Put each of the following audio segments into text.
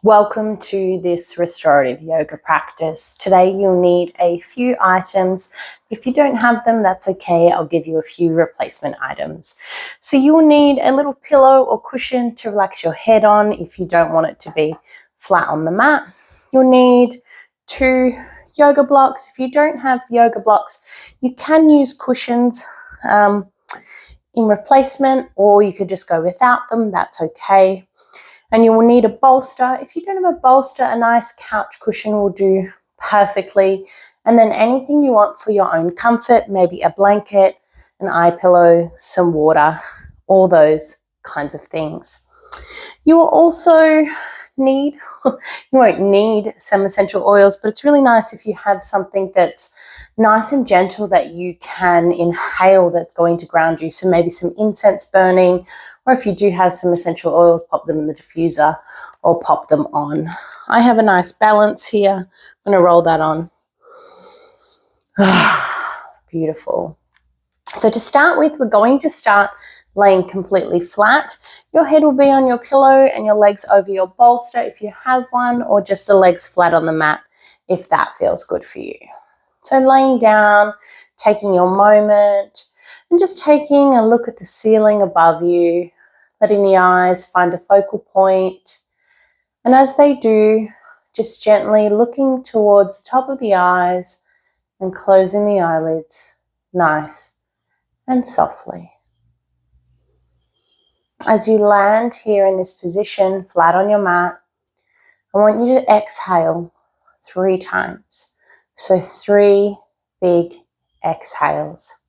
Welcome to this restorative yoga practice. Today you'll need a few items. If you don't have them, that's okay. I'll give you a few replacement items. So you will need a little pillow or cushion to relax your head on if you don't want it to be flat on the mat. You'll need 2 yoga blocks. If you don't have yoga blocks, you can use cushions in replacement, or you could just go without them. That's okay. And you will need a bolster. If you don't have a bolster, a nice couch cushion will do perfectly. And then anything you want for your own comfort, maybe a blanket, an eye pillow, some water, all those kinds of things. You will also need, you won't need some essential oils, but it's really nice if you have something that's nice and gentle that you can inhale that's going to ground you. So maybe some incense burning, or if you do have some essential oils, pop them in the diffuser or pop them on. I have a nice balance here. I'm going to roll that on. Beautiful. So to start with, we're going to start laying completely flat. Your head will be on your pillow and your legs over your bolster if you have one, or just the legs flat on the mat if that feels good for you. So laying down, taking your moment, and just taking a look at the ceiling above you, letting the eyes find a focal point. And as they do, just gently looking towards the top of the eyes and closing the eyelids nice and softly. As you land here in this position, flat on your mat, I want you to exhale 3 times. So 3 big exhales.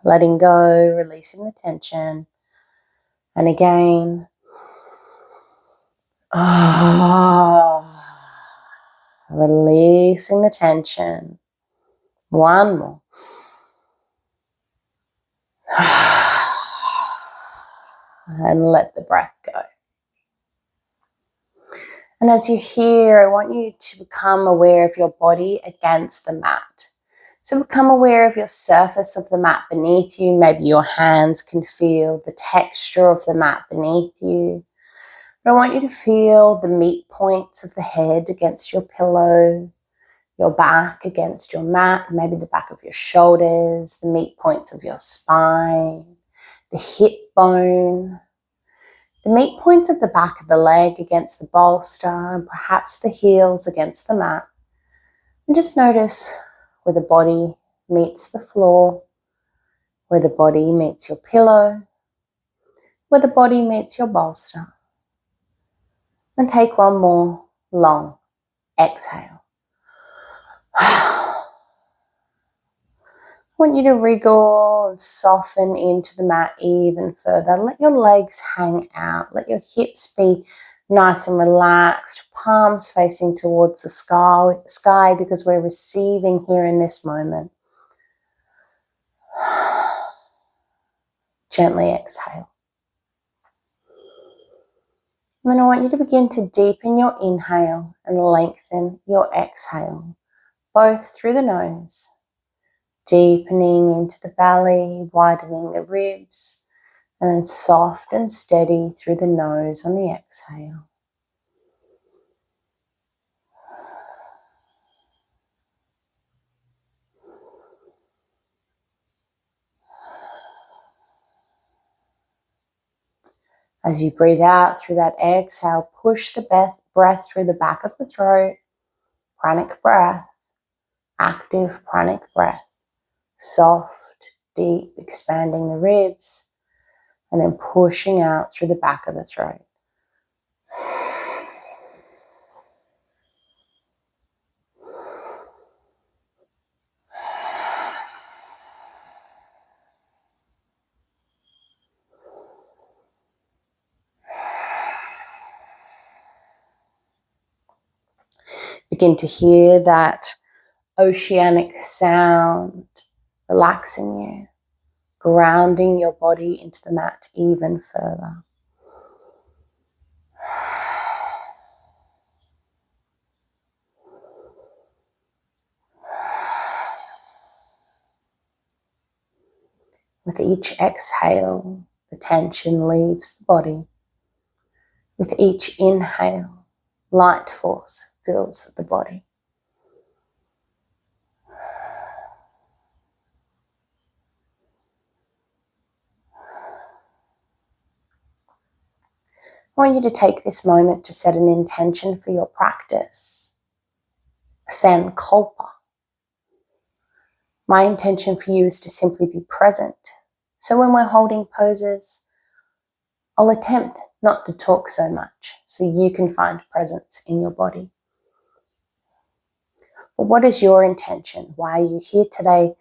Letting go, releasing the tension. And again. Releasing the tension. One more. And let the breath go. And as you're here, I want you to become aware of your body against the mat. So become aware of your surface of the mat beneath you. Maybe your hands can feel the texture of the mat beneath you. But I want you to feel the meat points of the head against your pillow, your back against your mat, maybe the back of your shoulders, the meat points of your spine, the hip bone, the meat points of the back of the leg against the bolster, and perhaps the heels against the mat. And just notice where the body meets the floor, where the body meets your pillow, where the body meets your bolster. And take one more long exhale. I want you to wriggle and soften into the mat even further. Let your legs hang out. Let your hips be nice and relaxed. Palms facing towards the sky because we're receiving here in this moment. Gently exhale. And then I want you to begin to deepen your inhale and lengthen your exhale, both through the nose. Deepening into the belly, widening the ribs, and then soft and steady through the nose on the exhale. As you breathe out through that exhale, push the breath through the back of the throat. Pranic breath, active pranic breath, soft, deep, expanding the ribs, and then pushing out through the back of the throat. Begin to hear that oceanic sound relaxing you, grounding your body into the mat even further. With each exhale, the tension leaves the body. With each inhale, light force fills the body. I want you to take this moment to set an intention for your practice. Sankalpa. My intention for you is to simply be present. So when we're holding poses, I'll attempt not to talk so much so you can find presence in your body. But what is your intention? Why are you here today?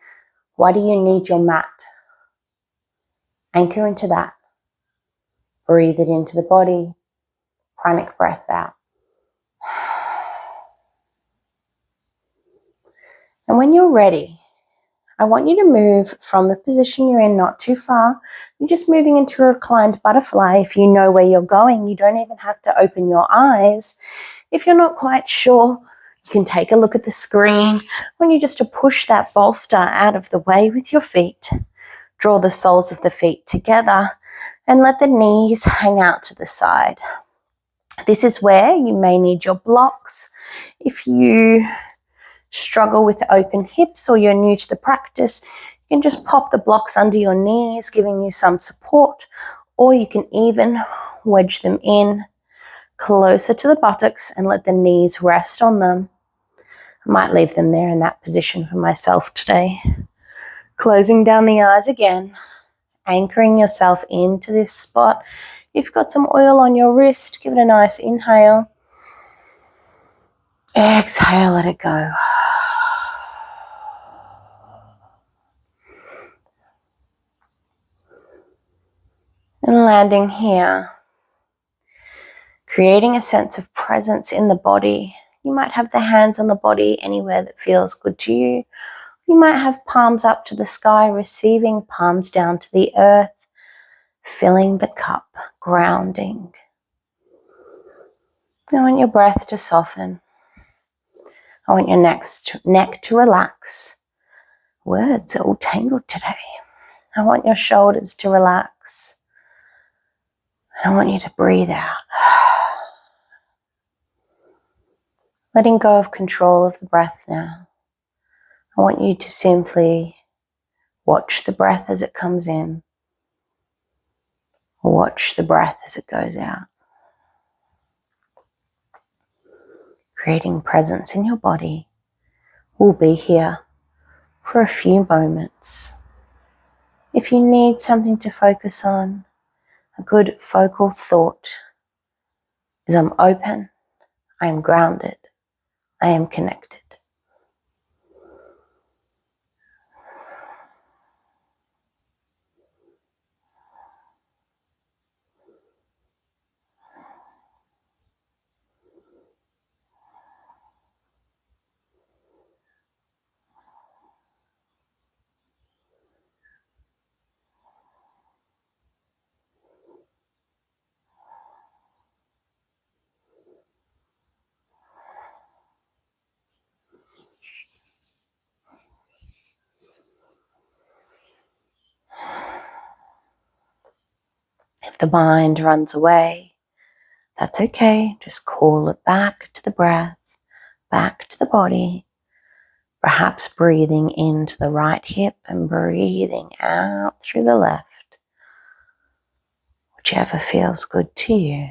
Why do you need your mat? Anchor into that. Breathe it into the body. Pranic breath out. And when you're ready, I want you to move from the position you're in not too far. You're just moving into a reclined butterfly. If you know where you're going, you don't even have to open your eyes. If you're not quite sure, you can take a look at the screen. I want you just to push that bolster out of the way with your feet. Draw the soles of the feet together and let the knees hang out to the side. This is where you may need your blocks. If you struggle with open hips or you're new to the practice, you can just pop the blocks under your knees, giving you some support, or you can even wedge them in closer to the buttocks and let the knees rest on them. I might leave them there in that position for myself today. Closing down the eyes again, anchoring yourself into this spot. If you've got some oil on your wrist, give it a nice inhale. Exhale, let it go. And landing here, creating a sense of presence in the body. You might have the hands on the body anywhere that feels good to you. You might have palms up to the sky, receiving, palms down to the earth, filling the cup, grounding. I want your breath to soften. I want your neck to relax. Words are all tangled today. I want your shoulders to relax. I want you to breathe out. Letting go of control of the breath now. I want you to simply watch the breath as it comes in. Watch the breath as it goes out. Creating presence in your body. We'll be here for a few moments. If you need something to focus on, a good focal thought is I'm open, I am grounded, I am connected. If the mind runs away, that's okay. Just call it back to the breath, back to the body. Perhaps breathing into the right hip and breathing out through the left. Whichever feels good to you.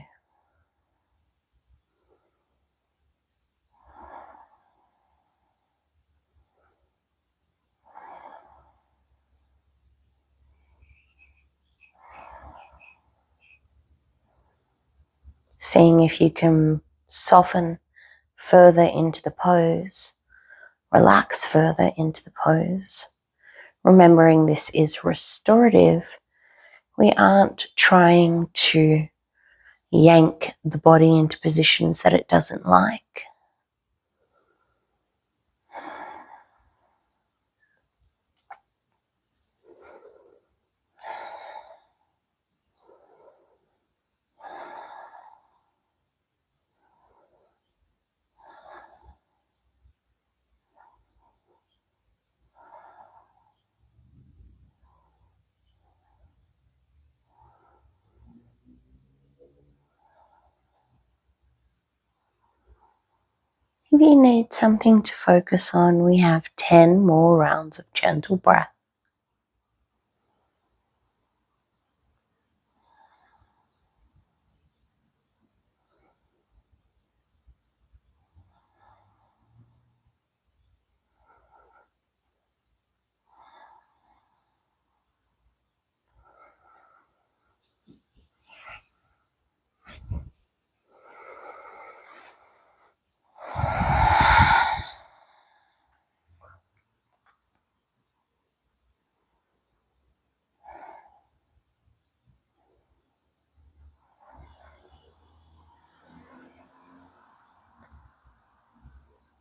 Seeing if you can soften further into the pose. Relax further into the pose. Remembering this is restorative. We aren't trying to yank the body into positions that it doesn't like. If you need something to focus on, we have 10 more rounds of gentle breath.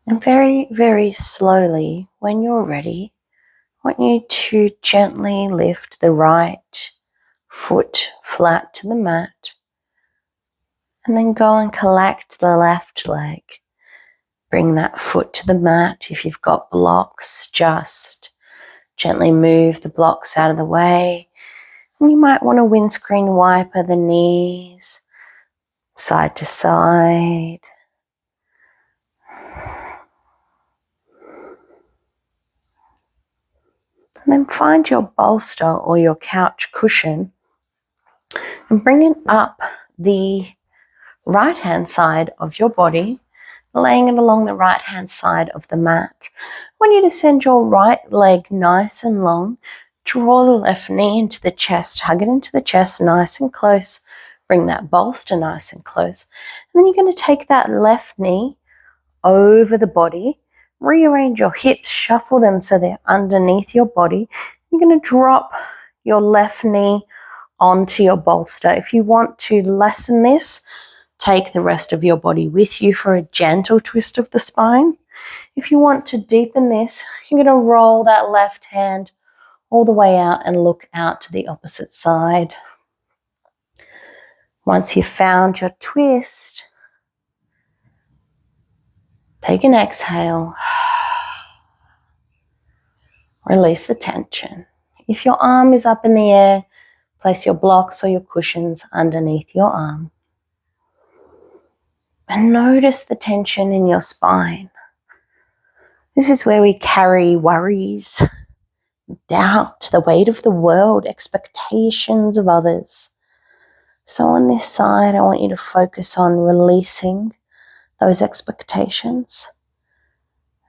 And very, very slowly, when you're ready, I want you to gently lift the right foot flat to the mat, and then go and collect the left leg. Bring that foot to the mat. If you've got blocks, just gently move the blocks out of the way. And you might want to windscreen wiper the knees side to side. And then find your bolster or your couch cushion and bring it up the right hand side of your body, laying it along the right hand side of the mat. I want you to send your right leg nice and long. Draw the left knee into the chest, hug it into the chest nice and close. Bring that bolster nice and close. And then you're going to take that left knee over the body, rearrange your hips, shuffle them so they're underneath your body. You're going to drop your left knee onto your bolster. If you want to lessen this, take the rest of your body with you for a gentle twist of the spine. If you want to deepen this, you're going to roll that left hand all the way out and look out to the opposite side. Once you've found your twist, take an exhale. Release the tension. If your arm is up in the air, place your blocks or your cushions underneath your arm. And notice the tension in your spine. This is where we carry worries, doubt, the weight of the world, expectations of others. So on this side, I want you to focus on releasing those expectations.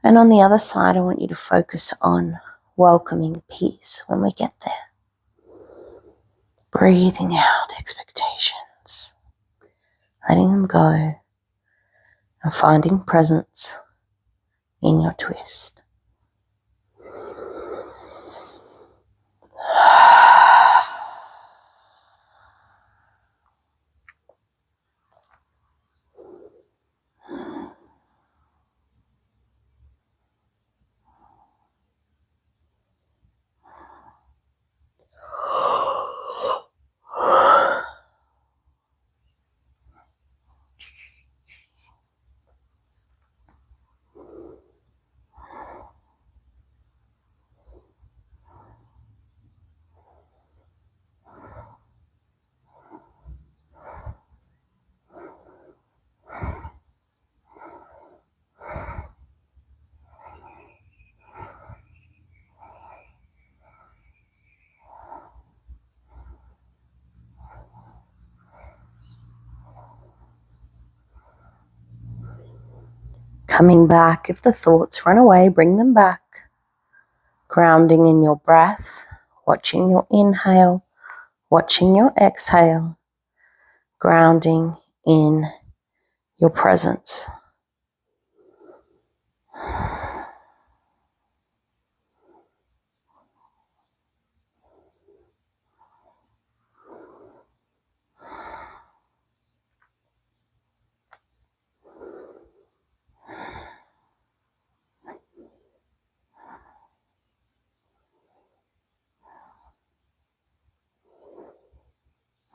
And on the other side, I want you to focus on welcoming peace when we get there. Breathing out expectations, letting them go, and finding presence in your twist. Coming back, if the thoughts run away, bring them back. Grounding in your breath, watching your inhale, watching your exhale, grounding in your presence.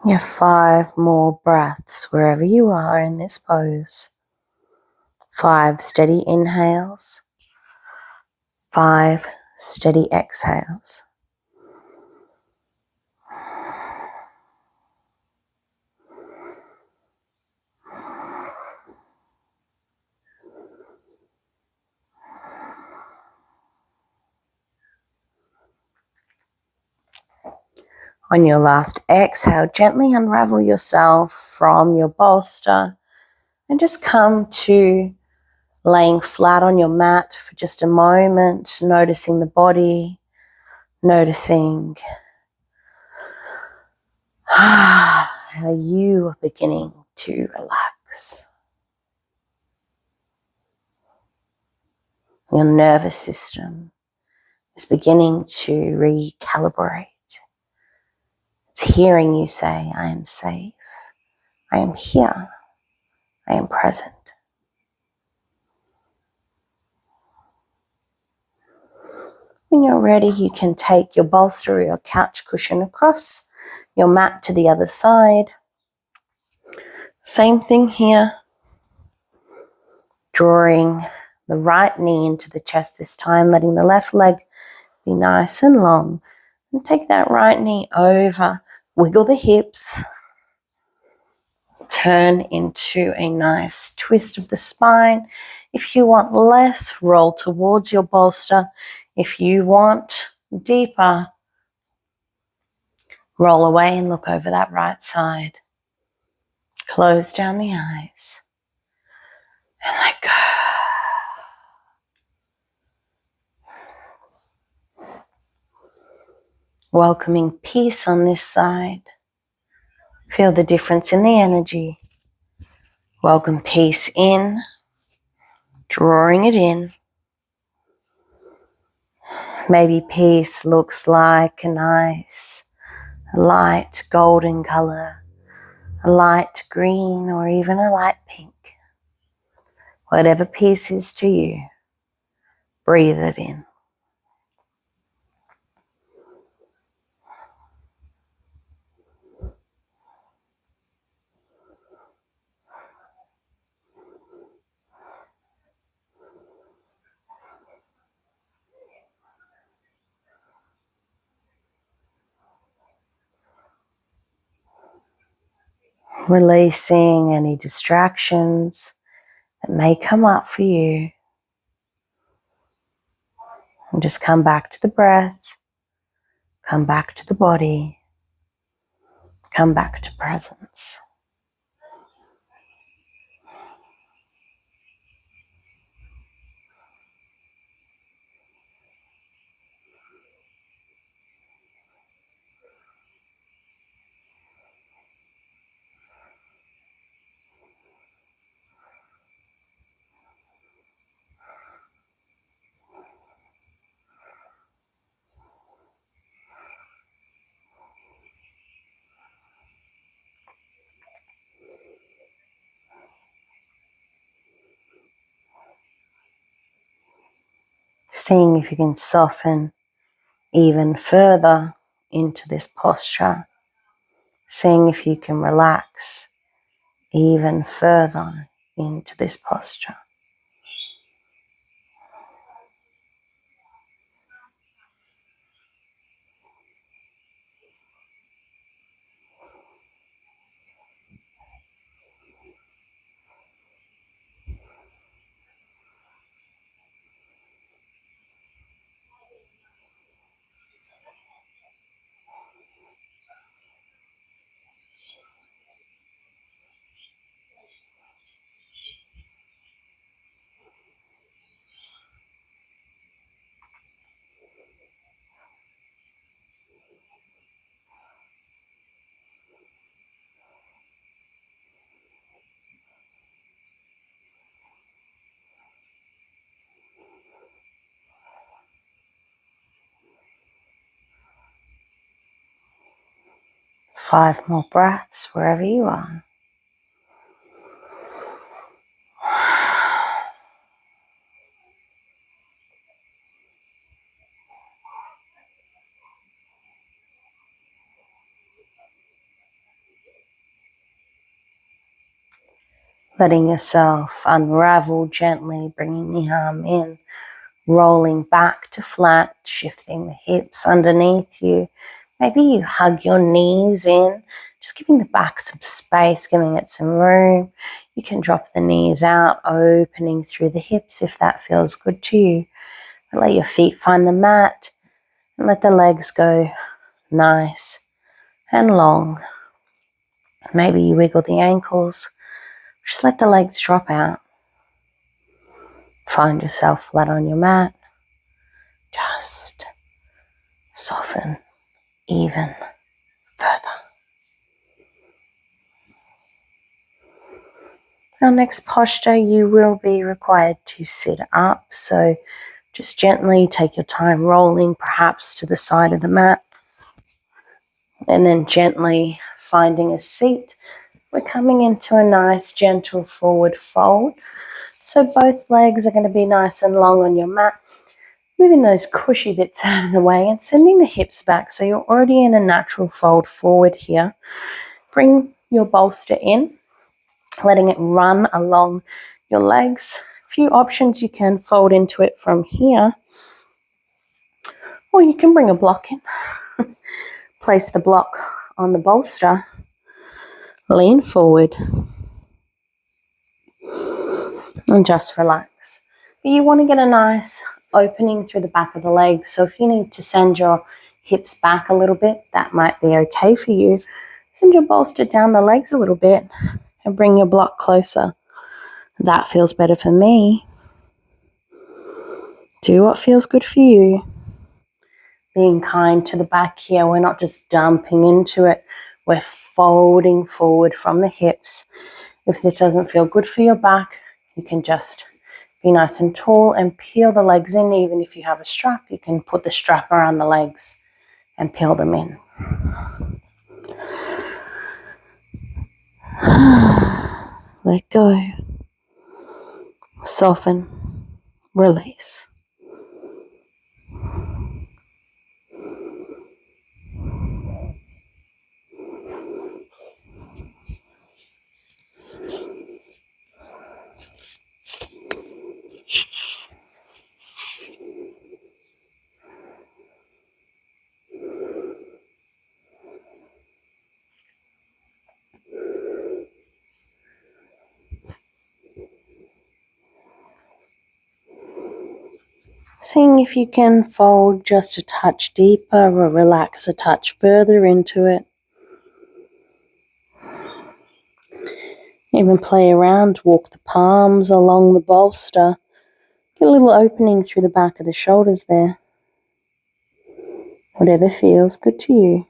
You have 5 more breaths wherever you are in this pose. 5 steady inhales, 5 steady exhales. On your last exhale, gently unravel yourself from your bolster and just come to laying flat on your mat for just a moment, noticing the body, noticing how you are beginning to relax. Your nervous system is beginning to recalibrate. It's hearing you say, I am safe, I am here, I am present. When you're ready, you can take your bolster or your couch cushion across your mat to the other side. Same thing here. Drawing the right knee into the chest this time, letting the left leg be nice and long. And take that right knee over, wiggle the hips, turn into a nice twist of the spine. If you want less, roll towards your bolster. If you want deeper, roll away and look over that right side. Close down the eyes and let go. Welcoming peace on this side. Feel the difference in the energy. Welcome peace in, drawing it in. Maybe peace looks like a nice light golden color, a light green, or even a light pink. Whatever peace is to you, breathe it in. Releasing any distractions that may come up for you. And just come back to the breath, come back to the body, come back to presence. Seeing if you can soften even further into this posture. Seeing if you can relax even further into this posture. Five more breaths wherever you are. Letting yourself unravel gently, bringing the arm in, rolling back to flat, shifting the hips underneath you. Maybe you hug your knees in, just giving the back some space, giving it some room. You can drop the knees out, opening through the hips if that feels good to you. Let your feet find the mat and let the legs go nice, and long. Maybe you wiggle the ankles. Just let the legs drop out. Find yourself flat on your mat. Just soften even further. Our next posture, you will be required to sit up. So just gently take your time rolling perhaps to the side of the mat. And then gently finding a seat. We're coming into a nice gentle forward fold. So both legs are going to be nice and long on your mat. Moving those cushy bits out of the way and sending the hips back. So you're already in a natural fold forward here. Bring your bolster in, letting it run along your legs. A few options, you can fold into it from here, or you can bring a block in. Place the block on the bolster, lean forward, and just relax. But you want to get a nice opening through the back of the legs. So if you need to send your hips back a little bit, that might be okay for you. Send your bolster down the legs a little bit and bring your block closer. That feels better for me. Do what feels good for you. Being kind to the back here. We're not just dumping into it. We're folding forward from the hips. If this doesn't feel good for your back, you can just be nice and tall and peel the legs in. Even if you have a strap, you can put the strap around the legs and peel them in. Let go. Soften. Release. Seeing if you can fold just a touch deeper or relax a touch further into it. Even play around, walk the palms along the bolster. Get a little opening through the back of the shoulders there. Whatever feels good to you.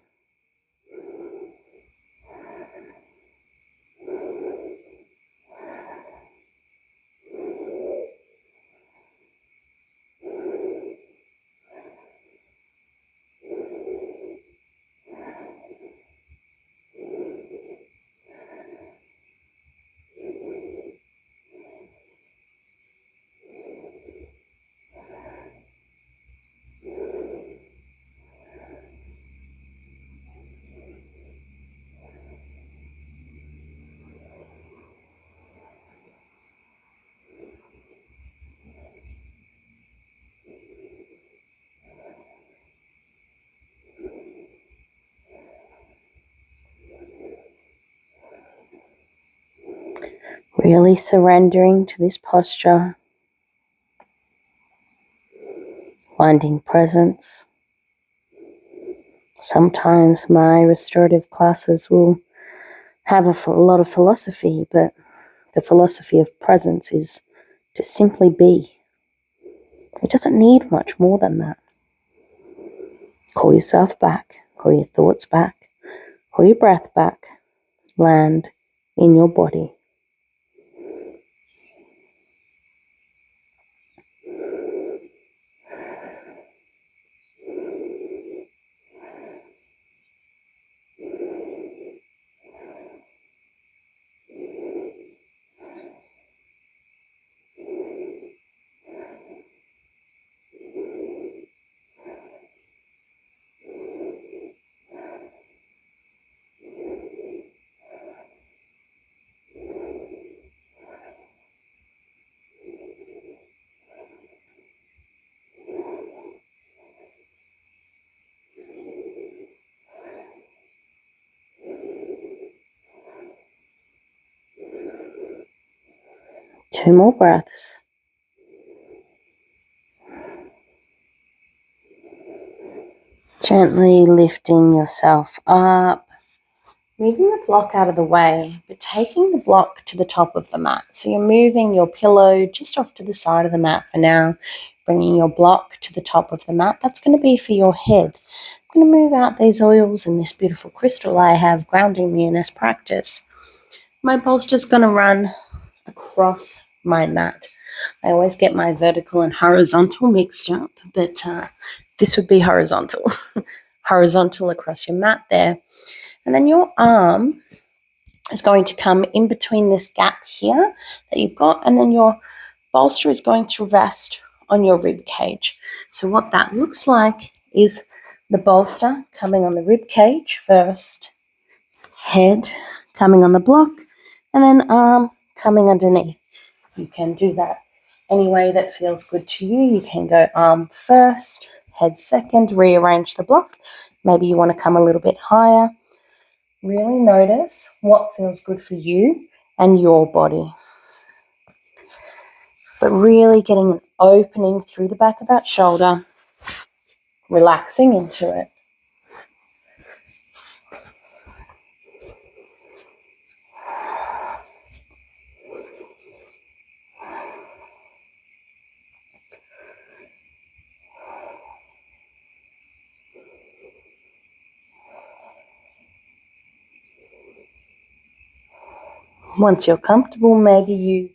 Really surrendering to this posture. Finding presence. Sometimes my restorative classes will have a lot of philosophy, but the philosophy of presence is to simply be. It doesn't need much more than that. Call yourself back. Call your thoughts back. Call your breath back. Land in your body. Two more breaths. Gently lifting yourself up moving the block out of the way, but taking the block to the top of the mat. So you're moving your pillow just off to the side of the mat for now, bringing your block to the top of the mat. That's going to be for your head. I'm going to move out these oils and this beautiful crystal I have grounding me in this practice. My bolster's going to run across my mat. I always get my vertical and horizontal mixed up, but this would be horizontal. Horizontal across your mat there. And then your arm is going to come in between this gap here that you've got, and then your bolster is going to rest on your rib cage. So what that looks like is the bolster coming on the rib cage first, head coming on the block, and then arm coming underneath. You can do that any way that feels good to you. You can go arm first, head second, rearrange the block. Maybe you want to come a little bit higher. Really notice what feels good for you and your body. But really getting an opening through the back of that shoulder, relaxing into it. Once you're comfortable, maybe you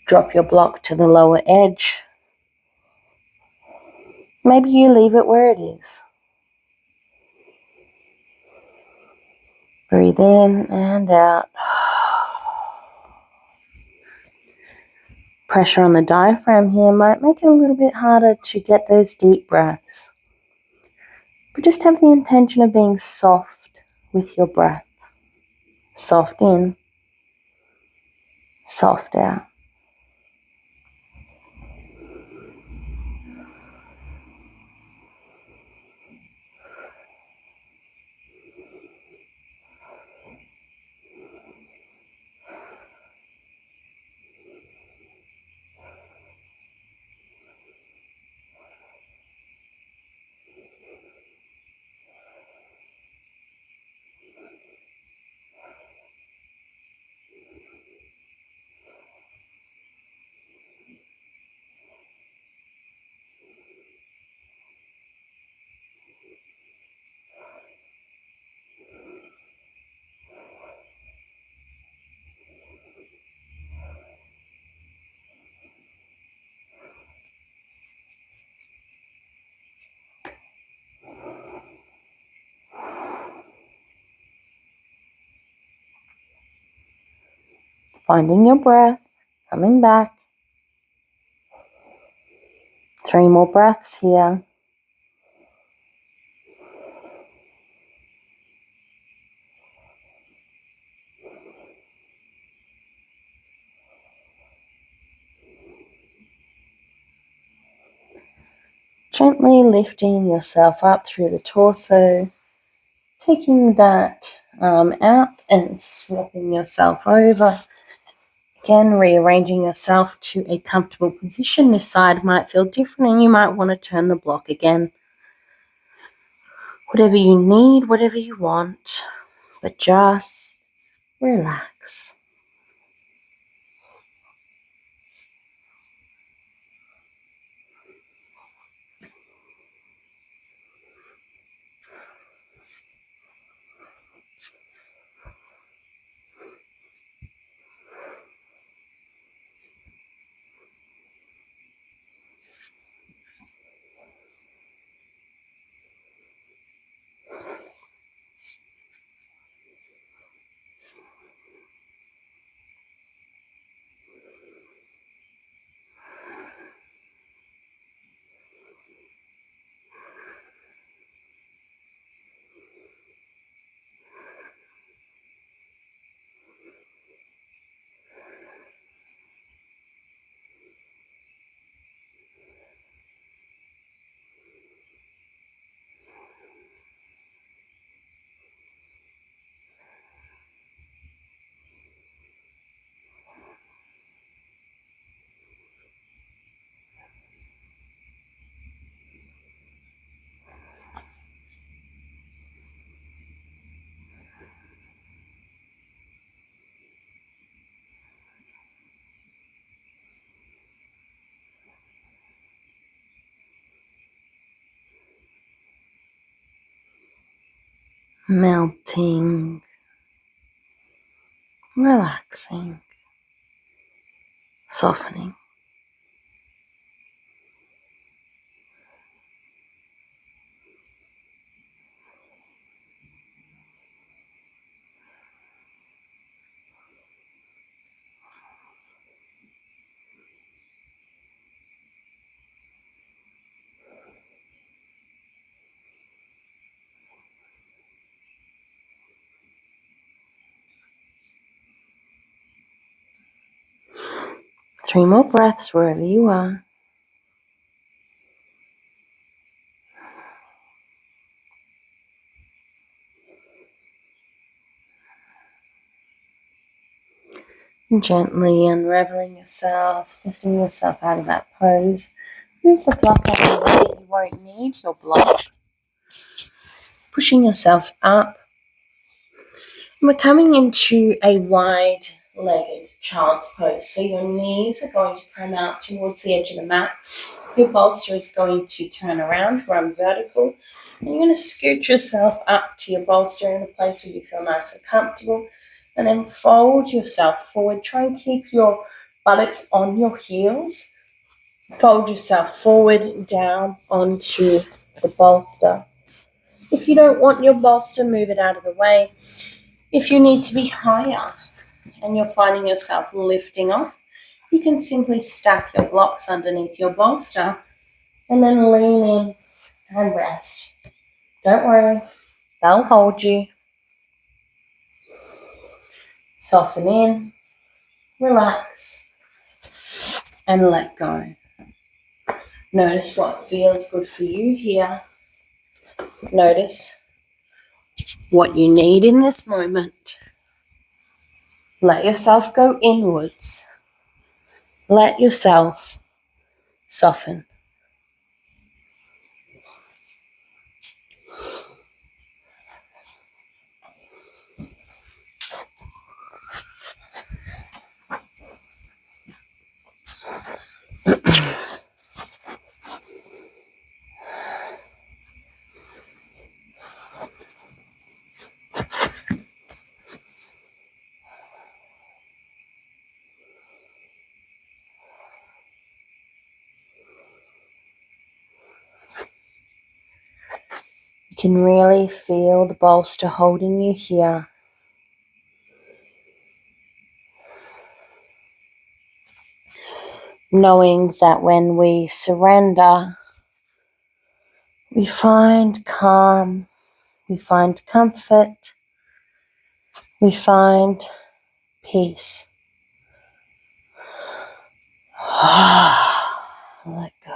drop your block to the lower edge. Maybe you leave it where it is. Breathe in and out. Pressure on the diaphragm here might make it a little bit harder to get those deep breaths. But just have the intention of being soft with your breath. Soft in, soft out. Finding your breath, coming back. 3 more breaths here. Gently lifting yourself up through the torso, taking that arm out and swapping yourself over. Again, rearranging yourself to a comfortable position. This side might feel different and you might want to turn the block again. Whatever you need, whatever you want, but just relax. melting, relaxing, softening. Three more breaths wherever you are. And gently unraveling yourself, lifting yourself out of that pose. Move the block out of the way. You won't need your block. Pushing yourself up. And we're coming into a wide-legged child's pose. So your knees are going to come out towards the edge of the mat. Your bolster is going to turn around, run vertical. And you're going to scoot yourself up to your bolster in a place where you feel nice and comfortable. And then fold yourself forward. Try and keep your buttocks on your heels. Fold yourself forward, down onto the bolster. If you don't want your bolster, move it out of the way. If you need to be higher and you're finding yourself lifting off, you can simply stack your blocks underneath your bolster and then lean in and rest. Don't worry, they'll hold you. Soften in, relax, and let go. Notice what feels good for you here. Notice what you need in this moment. Let yourself go inwards. Let yourself soften. You can really feel the bolster holding you here. Knowing that when we surrender, we find calm, we find comfort, we find peace. Let go.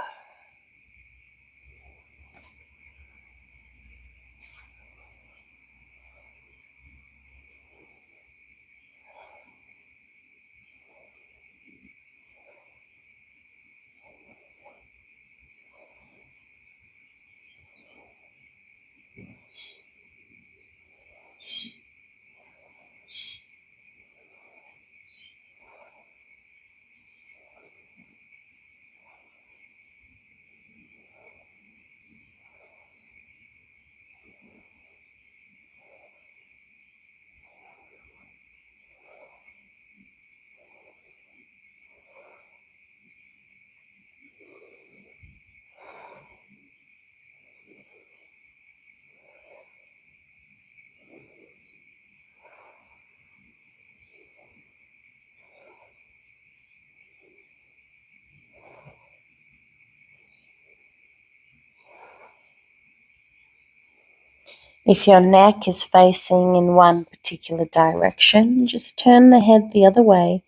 If your neck is facing in one particular direction, just turn the head the other way.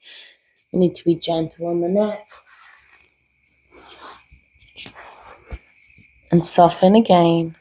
You need to be gentle on the neck. And soften again.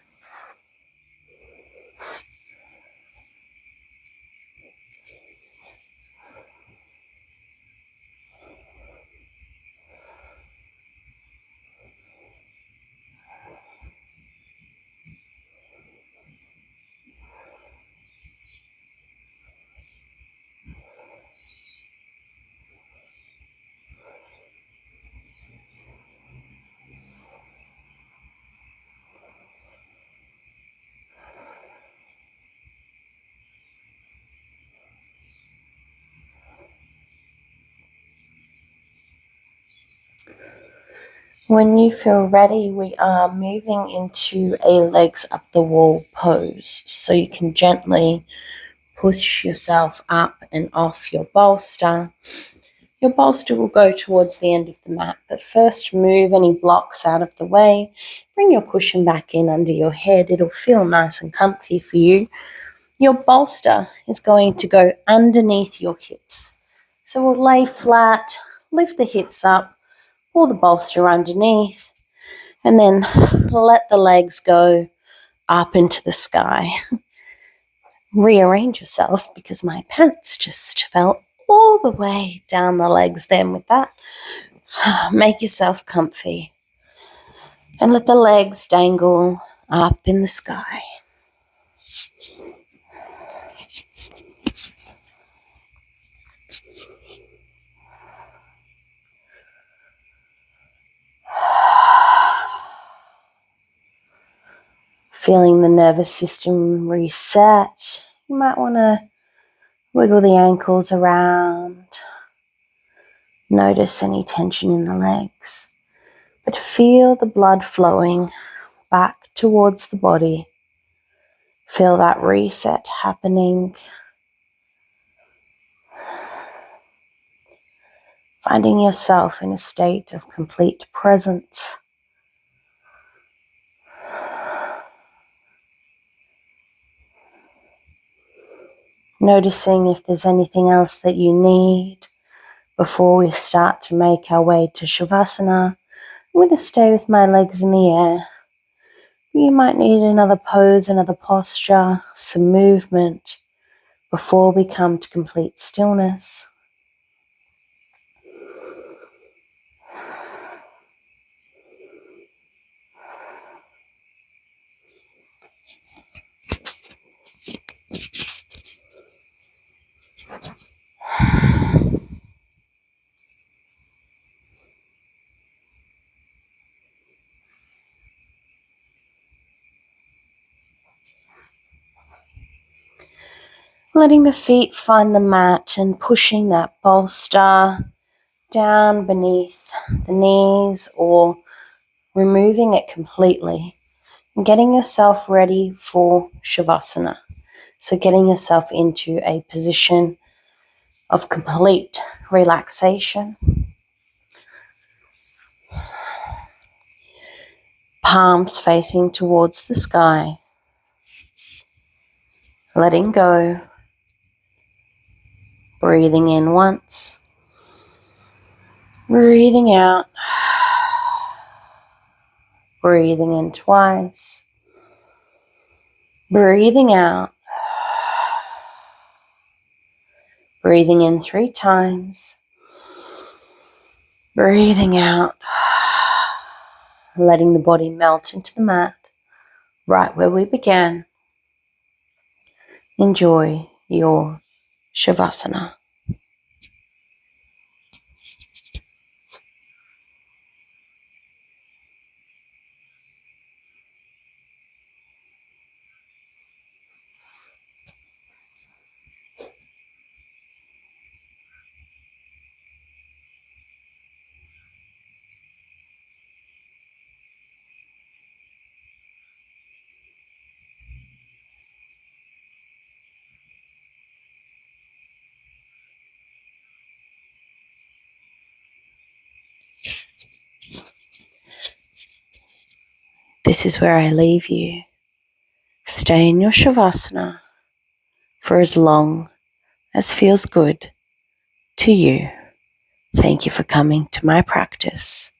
When you feel ready, we are moving into a legs up the wall pose. So you can gently push yourself up and off your bolster. Your bolster will go towards the end of the mat, but first move any blocks out of the way. Bring your cushion back in under your head. It'll feel nice and comfy for you. Your bolster is going to go underneath your hips. So we'll lay flat, lift the hips up, pull the bolster underneath, and then let the legs go up into the sky. Rearrange yourself because my pants just fell all the way down the legs then with that. Make yourself comfy and let the legs dangle up in the sky. Feeling the nervous system reset. You might want to wiggle the ankles around. Notice any tension in the legs. But feel the blood flowing back towards the body. Feel that reset happening. Finding yourself in a state of complete presence. Noticing if there's anything else that you need before we start to make our way to Shavasana. I'm going to stay with my legs in the air. You might need another pose, another posture, some movement before we come to complete stillness. Letting the feet find the mat and pushing that bolster down beneath the knees or removing it completely and getting yourself ready for Shavasana. So getting yourself into a position of complete relaxation. Palms facing towards the sky. Letting go. Breathing in once. Breathing out. Breathing in twice. Breathing out. Breathing in 3 times. Breathing out. Letting the body melt into the mat right where we began. Enjoy your Shavasana. This is where I leave you. Stay in your Shavasana for as long as feels good to you. Thank you for coming to my practice.